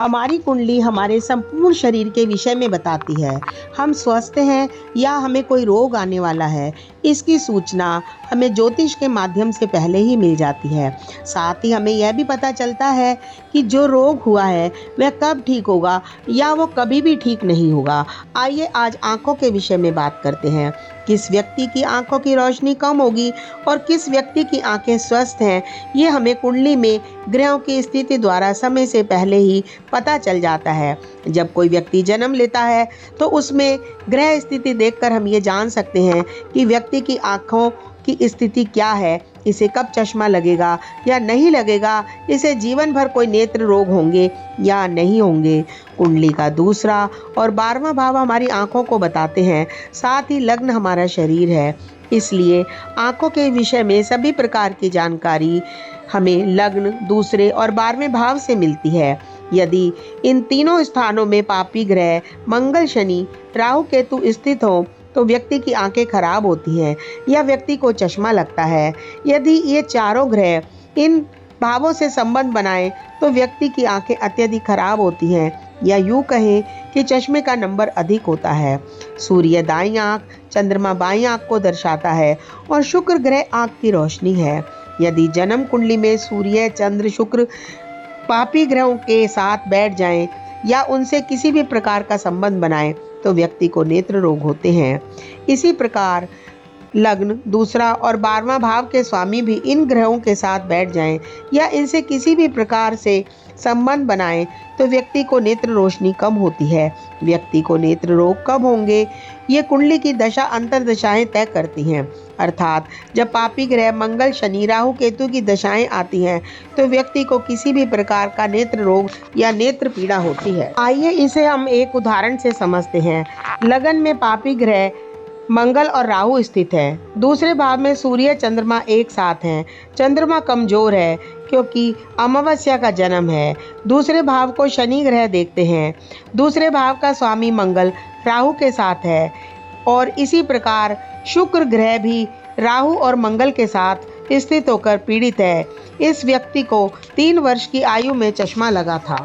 हमारी कुंडली हमारे संपूर्ण शरीर के विषय में बताती है। हम स्वस्थ हैं या हमें कोई रोग आने वाला है, इसकी सूचना हमें ज्योतिष के माध्यम से पहले ही मिल जाती है। साथ ही हमें यह भी पता चलता है कि जो रोग हुआ है वह कब ठीक होगा या वो कभी भी ठीक नहीं होगा। आइए आज आंखों के विषय में बात करते हैं। किस व्यक्ति की आंखों की रोशनी कम होगी और किस व्यक्ति की आंखें स्वस्थ हैं, ये हमें कुंडली में ग्रहों की स्थिति द्वारा समय से पहले ही पता चल जाता है। जब कोई व्यक्ति जन्म लेता है तो उसमें ग्रह स्थिति देखकर हम ये जान सकते हैं कि व्यक्ति की आंखों की स्थिति क्या है, इसे कब चश्मा लगेगा या नहीं लगेगा, इसे जीवन भर कोई नेत्र रोग होंगे या नहीं होंगे। कुंडली का दूसरा और 12वां भाव हमारी आंखों को बताते हैं, साथ ही लग्न हमारा शरीर है। इसलिए आंखों के विषय में सभी प्रकार की जानकारी हमें लग्न, दूसरे और 12वें भाव से मिलती है। यदि इन तीनों स्थानों में पापी ग्रह मंगल, शनि, राहु, केतु स्थित हो तो व्यक्ति की आंखें खराब होती हैं या व्यक्ति को चश्मा लगता है। यदि ये चारों ग्रह इन भावों से संबंध बनाएं तो व्यक्ति की आंखें अत्यधिक खराब होती हैं या यूं कहें कि चश्मे का नंबर अधिक होता है। सूर्य दाईं आंख, चंद्रमा बाईं आंख को दर्शाता है और शुक्र ग्रह आंख की रोशनी है। यदि जन्म कुंडली में सूर्य, चंद्र, शुक्र पापी ग्रहों के साथ बैठ जाएं या उनसे किसी भी प्रकार का संबंध बनाएं तो व्यक्ति को नेत्र रोग होते हैं। इसी प्रकार लग्न, दूसरा और 12वां भाव के स्वामी भी इन ग्रहों के साथ बैठ जाएं या इनसे किसी भी प्रकार से संबंध बनाएं तो व्यक्ति को नेत्र रोशनी कम होती है। व्यक्ति को नेत्र रोग कब होंगे, ये कुंडली की दशा अंतर्दशाएं तय करती हैं। अर्थात जब पापी ग्रह मंगल, शनि, राहु, केतु की दशाएं आती हैं तो व्यक्ति को किसी भी प्रकार का नेत्र रोग या नेत्र पीड़ा होती है। आइए इसे हम एक उदाहरण से समझते हैं। लगन में पापी ग्रह मंगल और राहु स्थित है। दूसरे भाव में सूर्य, चंद्रमा एक साथ हैं। चंद्रमा कमजोर है क्योंकि अमावस्या का जन्म है। दूसरे भाव को शनि ग्रह देखते हैं। दूसरे भाव का स्वामी मंगल राहु के साथ है और इसी प्रकार शुक्र ग्रह भी राहु और मंगल के साथ स्थित होकर पीड़ित है। इस व्यक्ति को 3 वर्ष की आयु में चश्मा लगा था।